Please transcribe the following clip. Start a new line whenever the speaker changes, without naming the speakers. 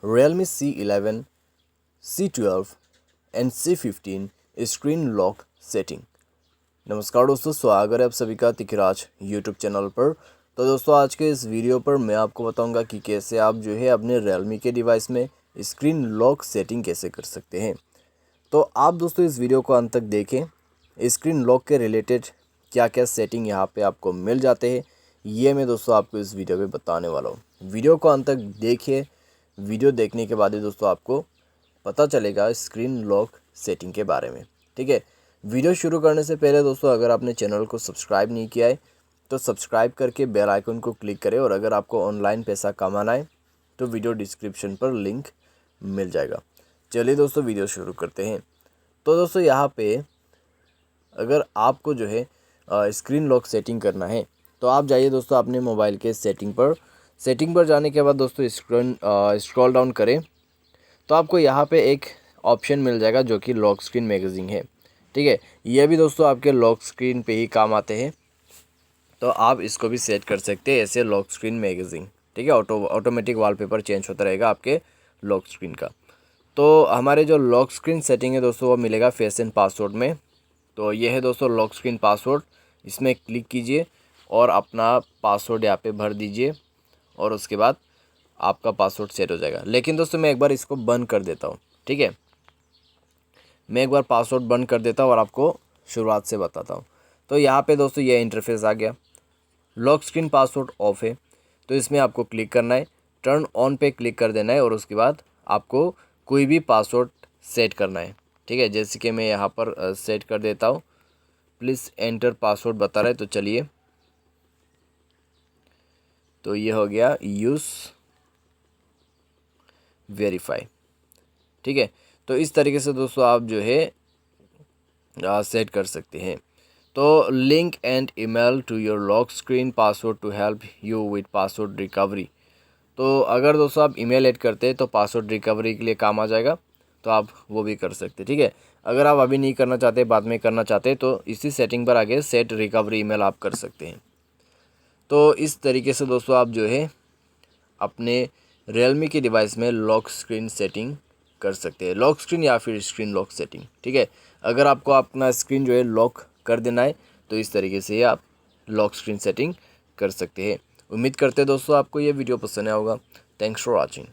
Realme C11, C12 and C15 screen lock setting. नमस्कार दोस्तों, स्वागत है आप सभी का तिखराज यूट्यूब चैनल पर। तो दोस्तों आज के इस वीडियो पर मैं आपको बताऊंगा कि कैसे आप जो है अपने Realme के डिवाइस में स्क्रीन लॉक सेटिंग कैसे कर सकते हैं। तो आप दोस्तों इस वीडियो को अंत तक देखें। स्क्रीन लॉक के रिलेटेड क्या क्या सेटिंग यहाँ पे आपको मिल जाते हैं, ये मैं दोस्तों आपको इस वीडियो में बताने वाला हूँ। वीडियो को अंत तक देखिए। वीडियो देखने के बाद ही दोस्तों आपको पता चलेगा स्क्रीन लॉक सेटिंग के बारे में। ठीक है, वीडियो शुरू करने से पहले दोस्तों अगर आपने चैनल को सब्सक्राइब नहीं किया है तो सब्सक्राइब करके बेल आइकन को क्लिक करें, और अगर आपको ऑनलाइन पैसा कमाना है तो वीडियो डिस्क्रिप्शन पर लिंक मिल जाएगा। चलिए दोस्तों वीडियो शुरू करते हैं। तो दोस्तों यहाँ पे अगर आपको जो है स्क्रीन लॉक सेटिंग करना है तो आप जाइए दोस्तों अपने मोबाइल के सेटिंग पर जाने के बाद दोस्तों स्क्रॉल डाउन करें तो आपको यहाँ पे एक ऑप्शन मिल जाएगा जो कि लॉक स्क्रीन मैगज़ीन है। ठीक है, ये भी दोस्तों आपके लॉक स्क्रीन पे ही काम आते हैं, तो आप इसको भी सेट कर सकते हैं ऐसे लॉक स्क्रीन मैगज़ीन। ठीक है, ऑटोमेटिक वॉलपेपर चेंज होता रहेगा आपके लॉक स्क्रीन का। तो हमारे जो लॉक स्क्रीन सेटिंग है दोस्तों वो मिलेगा फेस एंड पासवर्ड में। तो ये है दोस्तों लॉक स्क्रीन पासवर्ड, इसमें क्लिक कीजिए और अपना पासवर्ड यहाँ पे भर दीजिए और उसके बाद आपका पासवर्ड सेट हो जाएगा। लेकिन दोस्तों मैं एक बार इसको बंद कर देता हूँ। ठीक है, मैं एक बार पासवर्ड बंद कर देता हूँ और आपको शुरुआत से बताता हूँ। तो यहाँ पे दोस्तों ये इंटरफेस आ गया। लॉक स्क्रीन पासवर्ड ऑफ है तो इसमें आपको क्लिक करना है, टर्न ऑन पे क्लिक कर देना है और उसके बाद आपको कोई भी पासवर्ड सेट करना है। ठीक है, जैसे कि मैं यहाँ पर सेट कर देता हूँ। प्लीज़ एंटर पासवर्ड बता रहा है, तो चलिए, तो ये हो गया यूज़ वेरीफाई। ठीक है, तो इस तरीके से दोस्तों आप जो है सेट कर सकते हैं। तो link and email to your lock screen password to help you with password recovery. तो अगर दोस्तों आप ईमेल ऐड करते हैं तो पासवर्ड रिकवरी के लिए काम आ जाएगा, तो आप वो भी कर सकते हैं। ठीक है, अगर आप अभी नहीं करना चाहते, बाद में करना चाहते, तो इसी सेटिंग पर आगे सेट रिकवरी ईमेल आप कर सकते हैं। तो इस तरीके से दोस्तों आप जो है अपने Realme के डिवाइस में लॉक स्क्रीन सेटिंग कर सकते हैं, लॉक स्क्रीन या फिर स्क्रीन लॉक सेटिंग। ठीक है, अगर आपको अपना स्क्रीन जो है लॉक कर देना है तो इस तरीके से आप लॉक स्क्रीन सेटिंग कर सकते हैं। उम्मीद करते हैं दोस्तों आपको ये वीडियो पसंद आया होगा। Thanks for watching.